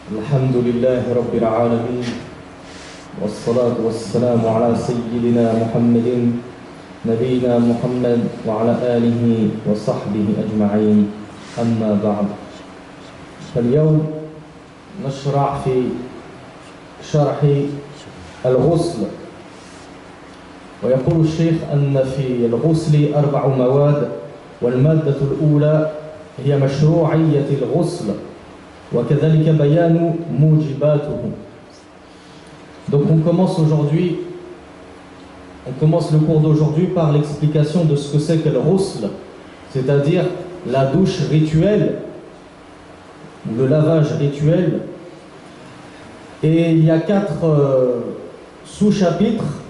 الحمد لله رب العالمين والصلاة والسلام على سيدنا محمد نبينا محمد وعلى آله وصحبه أجمعين أما بعد فاليوم نشرع في شرح الغسل ويقول الشيخ أن في الغسل 4 مواد والمادة الأولى هي مشروعية الغسل وكذلك بيان موجباته. Donc on commence le cours d'aujourd'hui par l'explication de ce que c'est que le ghusl, c'est-à-dire la douche rituelle, le lavage rituel. Et il y a 4 sous-chapitres,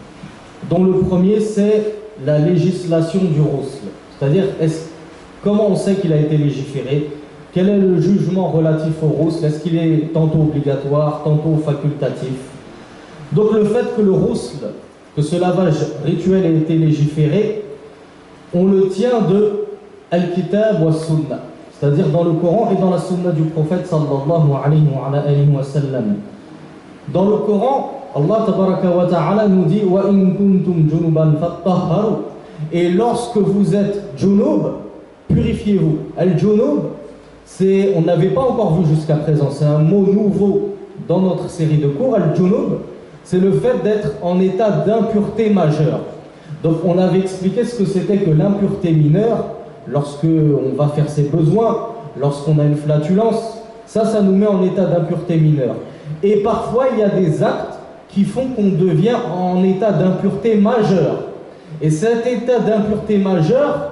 dont le premier c'est la législation du ghusl, c'est-à-dire comment on sait qu'il a été légiféré, quel est le jugement relatif au ghusl, est-ce qu'il est tantôt obligatoire, tantôt facultatif. Donc le fait que le ghusl, que ce lavage rituel ait été légiféré, on le tient de Al-Kitab wa Sunnah, c'est-à-dire dans le Coran et dans la Sunna du prophète sallallahu alayhi wa sallam. Dans le Coran, Allah tabaraka wa ta'ala nous dit wa in kuntum junuban fattahharu, et lorsque vous êtes junub, purifiez-vous. Al-junub, on n'avait pas encore vu jusqu'à présent, c'est un mot nouveau dans notre série de cours. Al-junub, c'est le fait d'être en état d'impureté majeure. Donc on avait expliqué ce que c'était que l'impureté mineure, lorsque on va faire ses besoins, lorsqu'on a une flatulence, ça nous met en état d'impureté mineure. Et parfois il y a des actes qui font qu'on devient en état d'impureté majeure. Et cet état d'impureté majeure,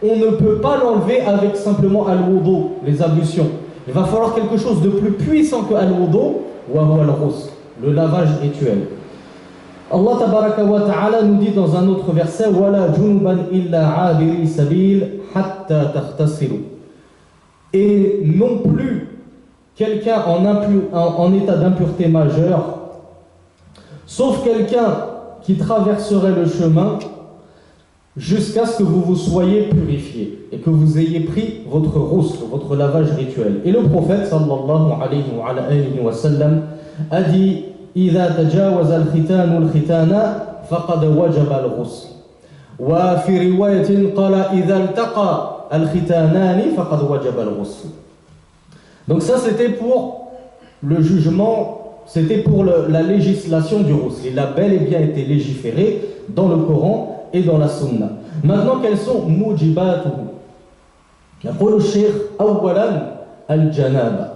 on ne peut pas l'enlever avec simplement al-wudu, les ablutions. Il va falloir quelque chose de plus puissant que al-wudu, wa huwa al-ghusl, le lavage rituel. Allah tabaraka wa ta'ala nous dit dans un autre verset wala junuban illa 'abiri sabil hatta taghtasilu. Et non plus quelqu'un en état d'impureté majeure, sauf quelqu'un qui traverserait le chemin jusqu'à ce que vous vous soyez purifié et que vous ayez pris votre ghusl, votre lavage rituel. Et le prophète sallallahu alayhi wa sallam a dit إذا تجاوز الختان الختان فقد وجب الغسل وفي رواية قال إذا التقى الختانان فقد وجب الغسل. Donc ça c'était pour le jugement, c'était pour la législation du ghusl. Il a bel et bien été légiféré dans le Coran et dans la Sunna. Maintenant, quels sont mujibatuhu? يقول الشيخ أولا الجنابة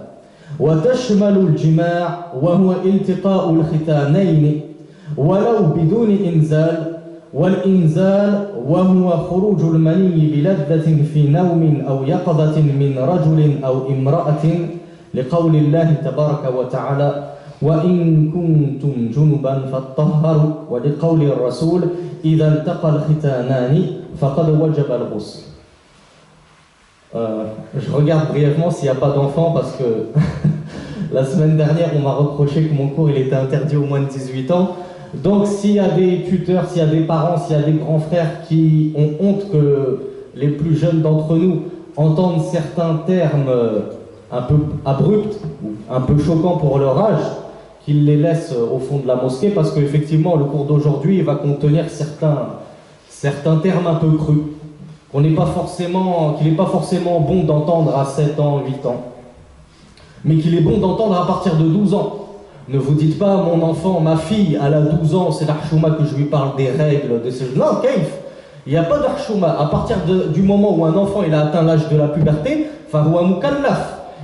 وتشمل الجماع وهو التقاء الختانين ولو بدون إنزال، والإنزال وهو خروج المني بلذة في نوم أو يقظة من رجل أو امرأة لقول الله تبارك وتعالى وإن كنتم جنبا فاطهروا، ولقول الرسول إذا التقى الختانان فقد وجب الغسل. Je regarde brièvement s'il n'y a pas d'enfants parce que la semaine dernière on m'a reproché que mon cours il était interdit aux moins de 18 ans. Donc s'il y a des tuteurs, s'il y a des parents, s'il y a des grands frères qui ont honte que les plus jeunes d'entre nous entendent certains termes un peu abrupts, un peu choquants pour leur âge, qu'ils les laissent au fond de la mosquée, parce qu'effectivement le cours d'aujourd'hui il va contenir certains termes un peu crus, qu'il n'est pas forcément bon d'entendre à 7 ans, 8 ans, mais qu'il est bon d'entendre à partir de 12 ans. Ne vous dites pas, mon enfant, ma fille, elle a 12 ans, c'est l'Archouma que je lui parle des règles, de ces... Non, kaif. Il n'y a pas d'Archouma. À partir du moment où un enfant il a atteint l'âge de la puberté, فهو مكلف.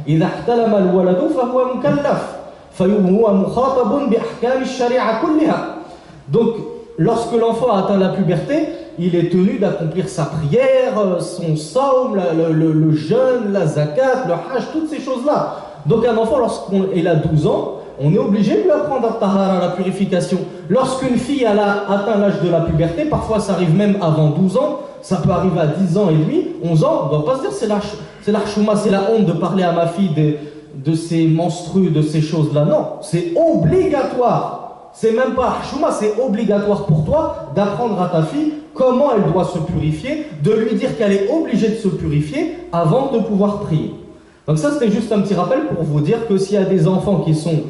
إذا احتلم الولد فهو مكلف. فهو مخاطب بأحكام الشريعة كلها. Donc, lorsque l'enfant a atteint la puberté, il est tenu d'accomplir sa prière, son saum, le jeûne, la zakat, le hajj, toutes ces choses-là. Donc un enfant, lorsqu'il a 12 ans, on est obligé de lui apprendre à tahara, la purification. Lorsqu'une fille elle a atteint l'âge de la puberté, parfois ça arrive même avant 12 ans, ça peut arriver à 10 ans et demi, 11 ans, on ne doit pas se dire c'est l'archouma, c'est la honte de parler à ma fille de ces menstrues, de ces choses-là. Non, c'est obligatoire. C'est même pas archouma, c'est obligatoire pour toi d'apprendre à ta fille comment elle doit se purifier, de lui dire qu'elle est obligée de se purifier avant de pouvoir prier. Donc ça, c'était juste un petit rappel pour vous dire que s'il y a des enfants qui sont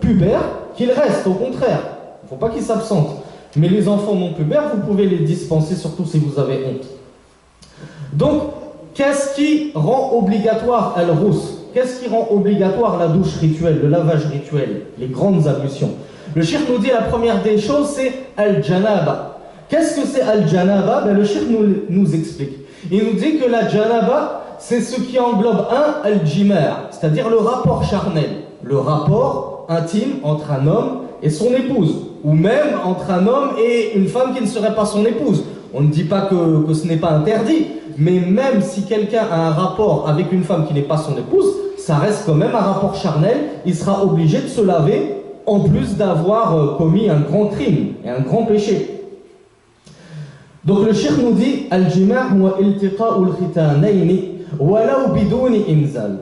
pubères, qu'ils restent, au contraire. Il ne faut pas qu'ils s'absentent. Mais les enfants non pubères, vous pouvez les dispenser, surtout si vous avez honte. Donc, qu'est-ce qui rend obligatoire al-ghusl? Qu'est-ce qui rend obligatoire la douche rituelle, le lavage rituel, les grandes ablutions? Le cheikh nous dit la première des choses, c'est al-janaba. Qu'est-ce que c'est al-janaba? Le cheikh nous explique. Il nous dit que la janaba, c'est ce qui englobe al-jimar, c'est-à-dire le rapport charnel, le rapport intime entre un homme et son épouse, ou même entre un homme et une femme qui ne serait pas son épouse. On ne dit pas que ce n'est pas interdit, mais même si quelqu'un a un rapport avec une femme qui n'est pas son épouse, ça reste quand même un rapport charnel, il sera obligé de se laver en plus d'avoir commis un grand crime et un grand péché. Donc le cheikh nous dit al-jima' huwa iltiqa'u al-khitanayni walau biduni inzal.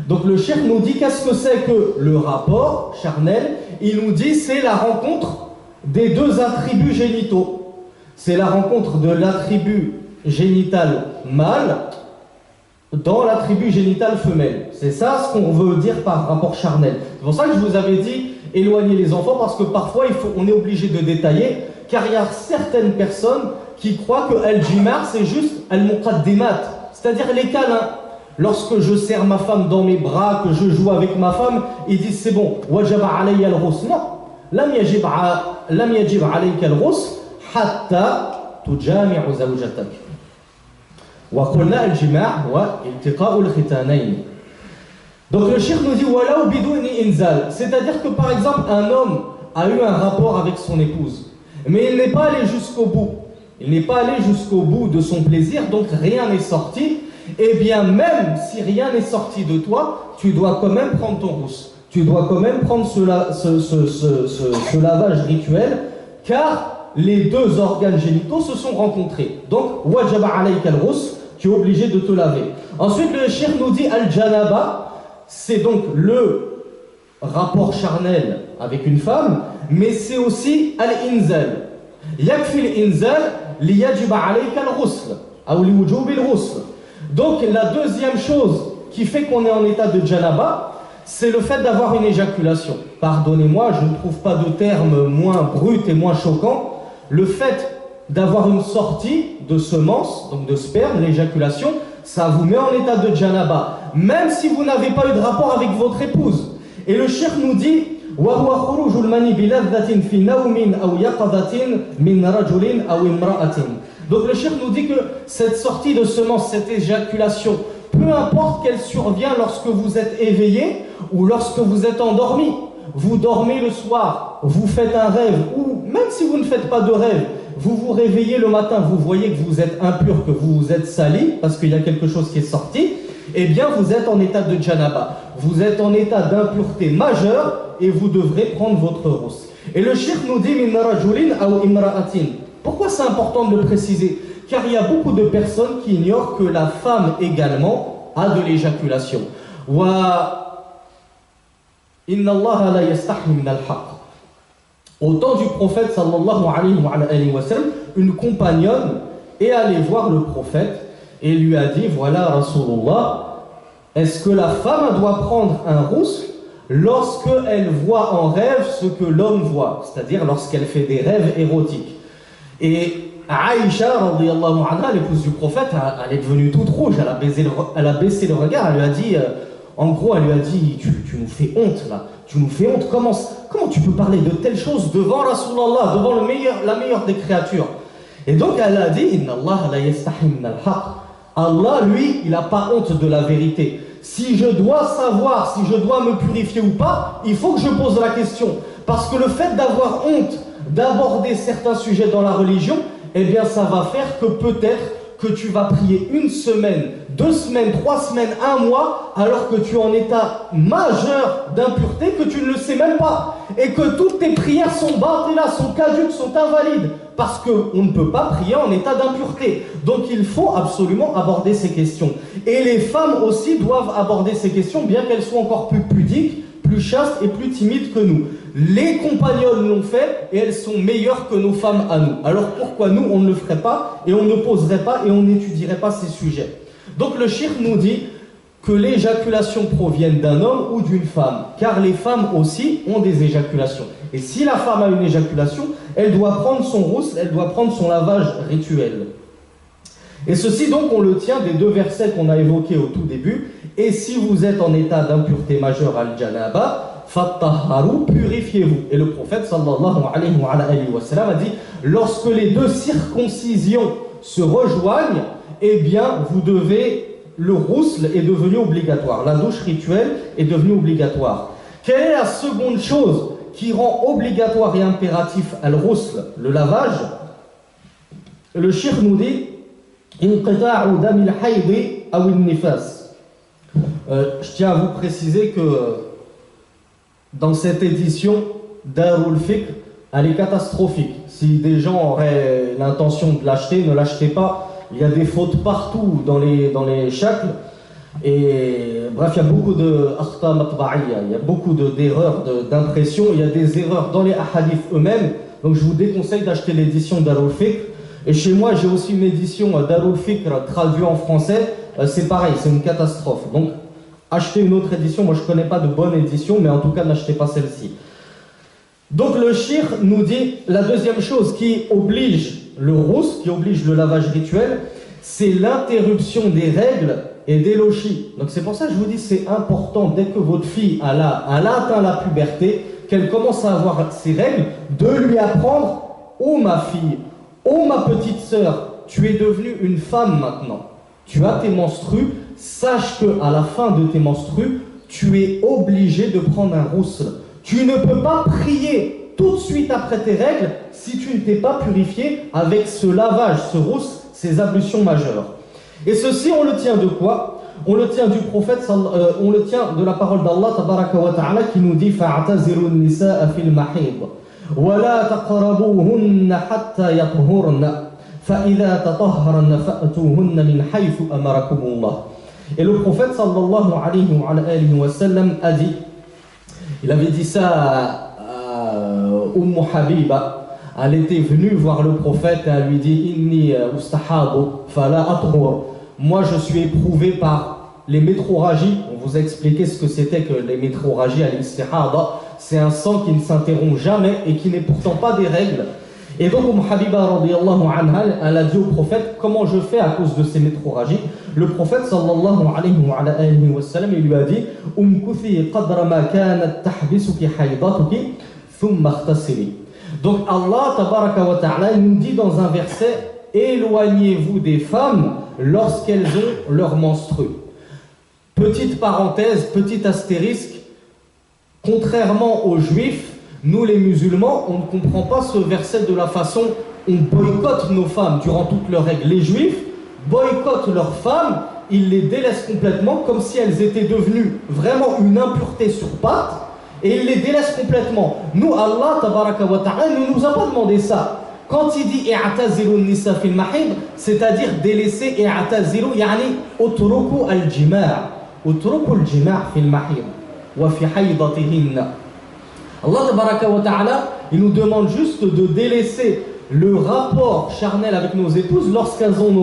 Donc le cheikh nous dit qu'est-ce que c'est que le rapport charnel? Il nous dit c'est la rencontre des deux attributs génitaux. C'est la rencontre de l'attribut génital mâle dans l'attribut génital femelle. C'est ça ce qu'on veut dire par rapport charnel. C'est pour ça que je vous avais dit éloigner les enfants, parce que parfois on est obligé de détailler, car il y a certaines personnes qui croient que al-jimar c'est juste al-muqaddimat, c'est-à-dire les câlins. Lorsque je serre ma femme dans mes bras, que je joue avec ma femme, ils disent c'est bon, wajaba alayya al-ghusl. Non, lam yajib alayka al-ghusl hatta tujami'u zawjatak. Wa qulna al-jima' huwa iltiqa'u al-khitanayn. Donc le cheikh nous dit walaw biduni inzal, c'est-à-dire que par exemple un homme a eu un rapport avec son épouse, mais il n'est pas allé jusqu'au bout. Il n'est pas allé jusqu'au bout de son plaisir, donc rien n'est sorti. Eh bien, même si rien n'est sorti de toi, tu dois quand même prendre ton ghusl. Tu dois quand même prendre ce lavage rituel, car les deux organes génitaux se sont rencontrés. Donc, wajaba alayka al-ghusl, tu es obligé de te laver. Ensuite, le cheikh nous dit al-janaba, c'est donc le rapport charnel avec une femme, mais c'est aussi al-inzal. Yakfi al-inzal li yajiba alayka al-ghusl, ou li wujubi al-ghusl. Donc la deuxième chose qui fait qu'on est en état de janaba, c'est le fait d'avoir une éjaculation. Pardonnez-moi, je ne trouve pas de terme moins brut et moins choquant. Le fait d'avoir une sortie de semence, donc de sperme, l'éjaculation, ça vous met en état de janaba, même si vous n'avez pas eu de rapport avec votre épouse. Et le cheikh nous dit وَهُوَ خُرُوجُ الْمَنِي بِلَذَّةٍ فِي نَوْمٍ أَوْ يَقَظَةٍ مِنْ رَجُلٍ أَوْ امْرَأَةٍ. Donc le cheikh nous dit que cette sortie de semence, cette éjaculation, peu importe qu'elle survient lorsque vous êtes éveillé ou lorsque vous êtes endormi. Vous dormez le soir, vous faites un rêve, ou même si vous ne faites pas de rêve, vous vous réveillez le matin, vous voyez que vous êtes impur, que vous vous êtes sali, parce qu'il y a quelque chose qui est sorti, eh bien vous êtes en état de janaba. Vous êtes en état d'impureté majeure et vous devrez prendre votre ghusl. Et le cheikh nous dit min rajulin aw imra'atin. Pourquoi c'est important de le préciser? Car il y a beaucoup de personnes qui ignorent que la femme également a de l'éjaculation. Wa inna Allah la yastahi min al-haqq. Au temps du prophète sallallahu alayhi wa sallam, une compagnonne est allée voir le prophète et lui a dit voilà Rasulullah, est-ce que la femme doit prendre un ghusl lorsqu'elle voit en rêve ce que l'homme voit, c'est-à-dire lorsqu'elle fait des rêves érotiques? Et Aïcha, radiyallahu anha, l'épouse du prophète, elle est devenue toute rouge, elle a baissé le regard, elle lui a dit, en gros, elle lui a dit, tu nous fais honte là, tu nous fais honte, comment tu peux parler de telles choses devant Rasulallah, devant la meilleure des créatures? Et donc elle a dit, Inna Allah la yastahi min al-haq. Allah, lui, il n'a pas honte de la vérité. Si je dois savoir, si je dois me purifier ou pas, il faut que je pose la question. Parce que le fait d'avoir honte d'aborder certains sujets dans la religion, eh bien ça va faire que peut-être que tu vas prier une semaine, 2 semaines, 3 semaines, 1 mois, alors que tu es en état majeur d'impureté, que tu ne le sais même pas, et que toutes tes prières sont batila, sont caduques, sont invalides, parce qu'on ne peut pas prier en état d'impureté. Donc il faut absolument aborder ces questions. Et les femmes aussi doivent aborder ces questions, bien qu'elles soient encore plus pudiques, plus chastes et plus timides que nous. Les compagnonnes l'ont fait et elles sont meilleures que nos femmes à nous. Alors pourquoi nous on ne le ferait pas et on ne poserait pas et on n'étudierait pas ces sujets? Donc le cheikh nous dit que l'éjaculation provienne d'un homme ou d'une femme, car les femmes aussi ont des éjaculations. Et si la femme a une éjaculation, elle doit prendre son ghusl, elle doit prendre son lavage rituel. Et ceci donc on le tient des deux versets qu'on a évoqués au tout début. Et si vous êtes en état d'impureté majeure al-janaba, fattaharu, purifiez-vous. Et le prophète sallallahu alayhi wa sallam a dit, lorsque les deux circoncisions se rejoignent, eh bien vous devez, le ghusl est devenu obligatoire, la douche rituelle est devenue obligatoire. Quelle est la seconde chose qui rend obligatoire et impératif al-ghusl, le lavage? Le cheikh nous dit, inqita'u damil hayd aw an-nifas. Je tiens à vous préciser que dans cette édition, Darul Fiqh, elle est catastrophique. Si des gens auraient l'intention de l'acheter, ne l'achetez pas. Il y a des fautes partout dans les shakls. Et bref, il y a beaucoup de akhta matba'iyya, il y a beaucoup d'erreurs d'impression. Il y a des erreurs dans les ahadiths eux-mêmes. Donc je vous déconseille d'acheter l'édition Darul Fiqh. Et chez moi, j'ai aussi une édition Darul Fiqh traduite en français. C'est pareil, c'est une catastrophe. Donc achetez une autre édition. Moi, je ne connais pas de bonne édition, mais en tout cas, n'achetez pas celle-ci. Donc le shir nous dit, la deuxième chose qui oblige le ghusl, qui oblige le lavage rituel, c'est l'interruption des règles et des lochis. Donc c'est pour ça que je vous dis, c'est important, dès que votre fille elle a atteint la puberté, qu'elle commence à avoir ses règles, de lui apprendre, oh ma fille, oh ma petite sœur, tu es devenue une femme maintenant, tu as tes menstrues, sache qu'à la fin de tes menstrues, tu es obligé de prendre un ghusl. Tu ne peux pas prier tout de suite après tes règles si tu ne t'es pas purifié avec ce lavage, ce ghusl, ces ablutions majeures. Et ceci, on le tient de quoi? On le tient du prophète, on le tient de la parole d'Allah tabaraka wa ta'ala qui nous dit fa'taziru an-nisaa fil mahid wa la taqrabuhunna hatta yathhurna fa idha tatahharna fa'tuhunna min haythu amarakumullah. Et le prophète sallallahu alayhi wa sallam a dit, il avait dit ça à Habiba, elle était venue voir le prophète et elle lui dit Inni ustahadu fala athur. Moi je suis éprouvé par les métrorragies. On vous a expliqué ce que c'était que les métrorragies à l'istihada. C'est un sang qui ne s'interrompt jamais et qui n'est pourtant pas des règles. Et donc Habiba radiyallahu anha, elle a dit au prophète, comment je fais à cause de ces métrorragies? Le prophète sallallahu alayhi wa sallam, il lui a dit umkuthi qadra ma kanat tahbisuki haydatuki thumma ightasili. Donc Allah tabaraka wa ta'ala nous dit dans un verset, éloignez-vous des femmes lorsqu'elles ont leur menstru. Petite parenthèse, petit astérisque, contrairement aux juifs, nous les musulmans, on ne comprend pas ce verset de la façon on boycotte nos femmes durant toutes leurs règles. Les juifs boycottent leurs femmes, ils les délaissent complètement comme si elles étaient devenues vraiment une impureté sur pattes et ils les délaissent complètement. Nous, Allah tabaraka wa ta'ala ne nous a pas demandé ça. Quand il dit i'tazilu nisa fil mahid, c'est-à-dire délaisser i'tazilu, yani utruku al-jima', utruku al-jima' fil mahid wa fi haydatihinna. Allah tabaraka wa ta'ala, il nous demande juste de délaisser le rapport charnel avec nos épouses lorsqu'elles ont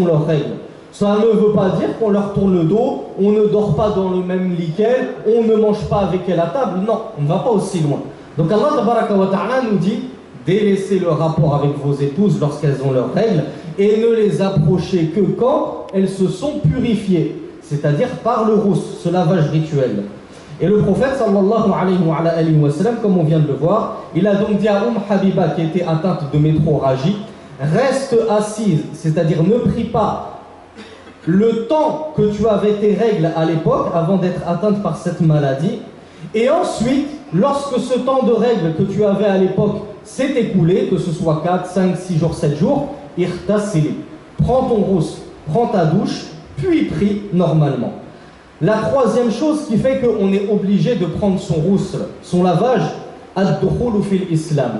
leurs règles. Ça ne veut pas dire qu'on leur tourne le dos, on ne dort pas dans le même lit qu'elles, on ne mange pas avec elles à table. Non, on ne va pas aussi loin. Donc Allah tabaraka wa ta'ala nous dit délaissez le rapport avec vos épouses lorsqu'elles ont leurs règles et ne les approchez que quand elles se sont purifiées, c'est-à-dire par le ghusl, ce lavage rituel. Et le prophète sallallahu alayhi wa sallam, comme on vient de le voir, il a donc dit à Habiba qui était atteinte de métrorragie, reste assise, c'est-à-dire ne prie pas le temps que tu avais tes règles à l'époque avant d'être atteinte par cette maladie, et ensuite, lorsque ce temps de règles que tu avais à l'époque s'est écoulé, que ce soit 4, 5, 6 jours, 7 jours, irtasili, prends ton ghusl, prends ta douche, puis prie normalement. La troisième chose qui fait qu'on est obligé de prendre son ghusl, son lavage, ad-dukhulu fil islam.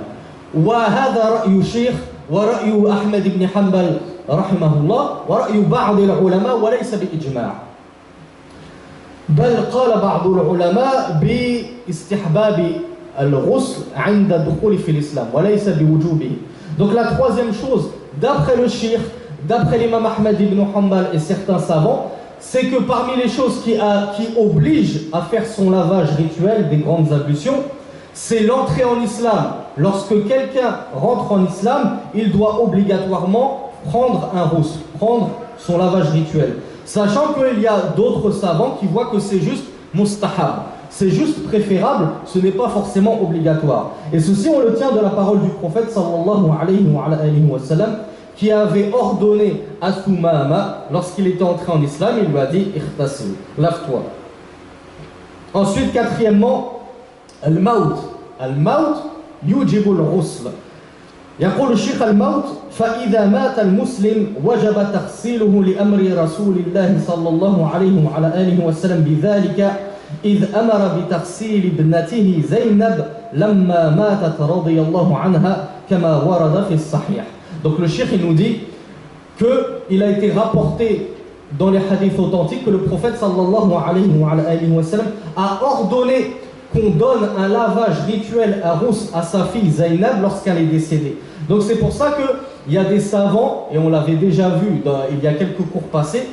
Wa hadha ra'yu shaykh wa ra'yu Ahmed ibn Hanbal rahimahullah wa ra'yu ba'd al-ulama wa laysa bi ijma'. بل قال بعض العلماء باستحباب الغسل عند الدخول في الإسلام وليس بوجوبه. Donc la troisième chose, d'après le shir, d'après l'imam Ahmed ibn Hanbal et certains savants, c'est que parmi les choses qui obligent à faire son lavage rituel des grandes ablutions, c'est l'entrée en islam. Lorsque quelqu'un rentre en islam, il doit obligatoirement prendre un ghusl, prendre son lavage rituel. Sachant qu'il y a d'autres savants qui voient que c'est juste mustahab, c'est juste préférable, ce n'est pas forcément obligatoire. Et ceci, on le tient de la parole du prophète sallallahu alayhi wa sallam, qui avait ordonné à Thumama, lorsqu'il était entré en islam, il lui a dit « Ikhtasil, lave-toi ». Ensuite, quatrièmement, al-maut. Al-maut yujibu al-ghusl. يقول الشيخ الموت فإذا مات المسلم وجب تغسيله لأمر رسول الله صلى الله عليه وعلى آله وسلم بذلك إذ أمر بتغسيل ابنته زينب لما ماتت رضي الله عنها كما ورد في الصحيح. Donc le cheikh nous dit qu'il a été rapporté dans les hadiths authentiques que le prophète sallallahu alayhi wa sallam a ordonné qu'on donne un lavage rituel à sa fille Zaynab lorsqu'elle est décédée. Donc c'est pour ça qu'il y a des savants, et on l'avait déjà vu il y a quelques cours passés,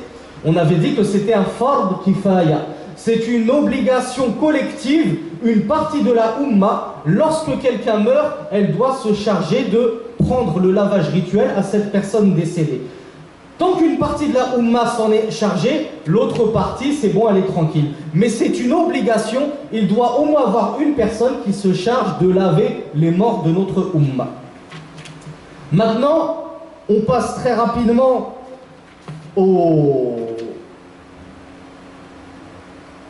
on avait dit que c'était un fard kifaya. C'est une obligation collective, une partie de la Ummah, lorsque quelqu'un meurt, elle doit se charger de prendre le lavage rituel à cette personne décédée. Tant qu'une partie de la Ummah s'en est chargée, l'autre partie, c'est bon, elle est tranquille. Mais c'est une obligation, il doit au moins avoir une personne qui se charge de laver les morts de notre Ummah. Maintenant, on passe très rapidement au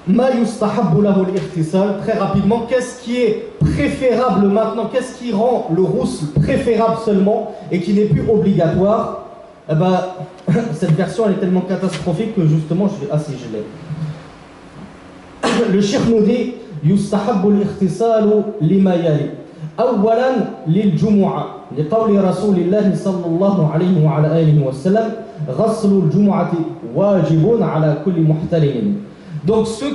Ma yustahabbu lahu al-ightisal. Très rapidement, qu'est-ce qui est préférable maintenant? Qu'est-ce qui rend le ghusl préférable seulement et qui n'est plus obligatoire? Eh ben, cette version elle est tellement catastrophique que justement je l'ai. Le cheikh nous dit yustahabbu al-ightisalu lima yali. أولا للجمعة لقول رسول الله صلى الله عليه وعلى آله وسلم غسل الجمعة واجب على كل محتلم. Donc ce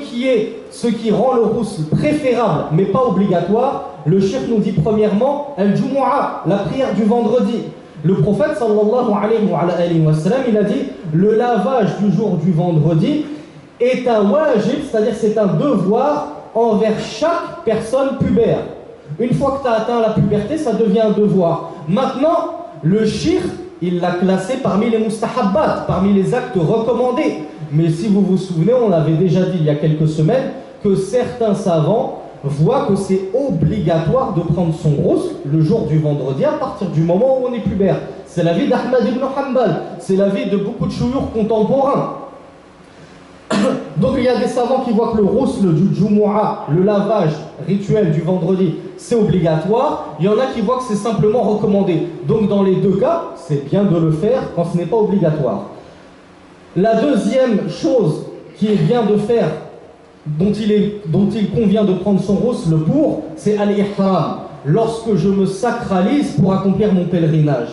qui rend le ghusl préférable mais pas obligatoire, le cheikh nous dit premièrement al-jumu'ah, la prière du vendredi. Le prophète sallallahu alayhi wa sallam, il a dit le lavage du jour du vendredi est un wajib, c'est-à-dire c'est un devoir envers chaque personne pubère. Une fois que tu as atteint la puberté, ça devient un devoir. Maintenant, le shirk, il l'a classé parmi les mustahabbat, parmi les actes recommandés. Mais si vous vous souvenez, on l'avait déjà dit il y a quelques semaines, que certains savants voient que c'est obligatoire de prendre son ghusl le jour du vendredi à partir du moment où on est pubère. C'est l'avis d'Ahmad ibn Hanbal, c'est l'avis de beaucoup de chouyours contemporains. Donc il y a des savants qui voient que le ghusl du Jumu'ah, le lavage rituel du vendredi, c'est obligatoire. Il y en a qui voient que c'est simplement recommandé. Donc dans les deux cas, c'est bien de le faire quand ce n'est pas obligatoire. La deuxième chose qui est bien de faire, dont il convient de prendre son ghusl pour, c'est al-ihram. Lorsque je me sacralise pour accomplir mon pèlerinage.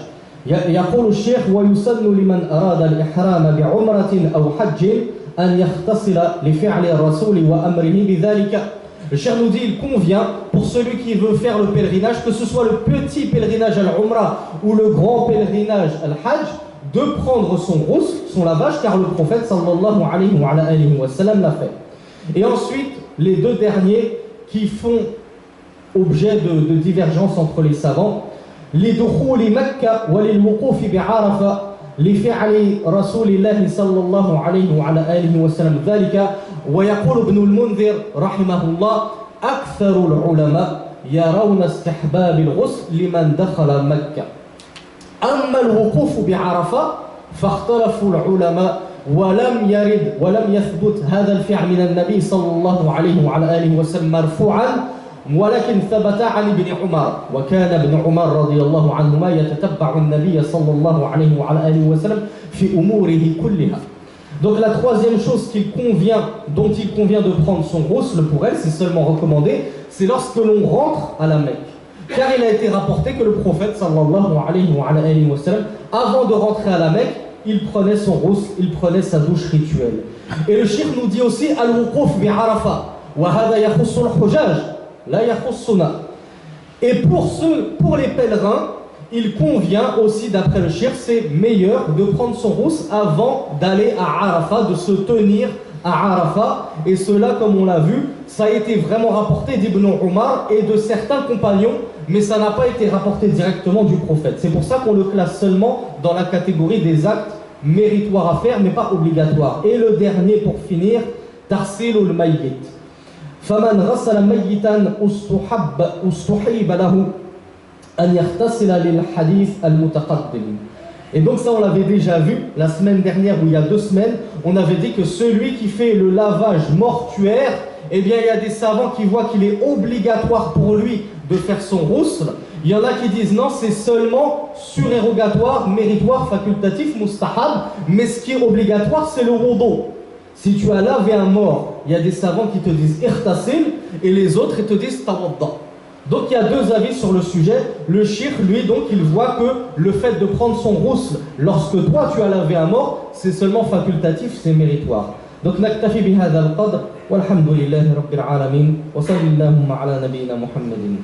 يقول الشيخ ويسن لمن أراد الإحرام بعمرة أو حج أن يغتسل لفعل الرسول وأمره بذلك. Le cheikh nous dit il convient pour celui qui veut faire le pèlerinage, que ce soit le petit pèlerinage al-Umrah ou le grand pèlerinage al-Hajj, de prendre son ghusl, son lavage, car le prophète sallallahu alayhi wa sallam l'a fait. Et ensuite, les deux derniers qui font objet de divergence entre les savants, لدخول مكة وللوقوف بعرفة لفعل رسول الله صلى الله عليه وعلى آله وسلم ذلك. ويقول ابن المنذر رحمه الله أكثر العلماء يرون استحباب الغسل لمن دخل مكة. أما الوقوف بعرفة فاختلفوا العلماء ولم يثبت هذا الفعل من النبي صلى الله عليه وعلى آله وسلم مرفوعا ولكن ثبت عن ابن عمر وكان ابن عمر رضي الله عنهما يتتبع النبي صلى الله عليه وعلى آله وسلم في أموره كلها. Donc la troisième chose dont il convient de prendre son ghusl pour elle, c'est seulement recommandé, c'est lorsque l'on rentre à la Mecque. Car il a été rapporté que le prophète sallallahu alayhi wa sallam, avant de rentrer à la Mecque, il prenait son ghusl, il prenait sa douche rituelle. Et le cheikh nous dit aussi al-wuquf bi Arafah wa hada yakhussu al-hujaj la yakhussuna. Et pour les pèlerins, il convient aussi, d'après le shir, c'est meilleur de prendre son rousse avant d'aller à Arafat, de se tenir à Arafat. Et cela, comme on l'a vu, ça a été vraiment rapporté d'Ibn Omar et de certains compagnons, mais ça n'a pas été rapporté directement du prophète. C'est pour ça qu'on le classe seulement dans la catégorie des actes méritoires à faire, mais pas obligatoires. Et le dernier, pour finir, tarsilul mayyit. فمن غسل ميتا استحب له أن يغتسل للحديث المتقدم. Et donc ça on l'avait déjà vu la semaine dernière ou il y a 2 semaines, on avait dit que celui qui fait le lavage mortuaire, eh bien il y a des savants qui voient qu'il est obligatoire pour lui de faire son ghusl. Il y en a qui disent non, c'est seulement surérogatoire, méritoire, facultatif, mustahab, mais ce qui est obligatoire c'est le wudu. Si tu as lavé un mort, il y a des savants qui te disent irtasil et les autres ils te disent tawadda. Donc il y a 2 avis sur le sujet. Le shir, lui, donc il voit que le fait de prendre son ghusl lorsque toi tu as lavé un mort, c'est seulement facultatif, c'est méritoire. Donc naktafi bihadha al-qadr walhamdulillahi rabbil alamin wa sallallahu ala nabiyyina Muhammadin.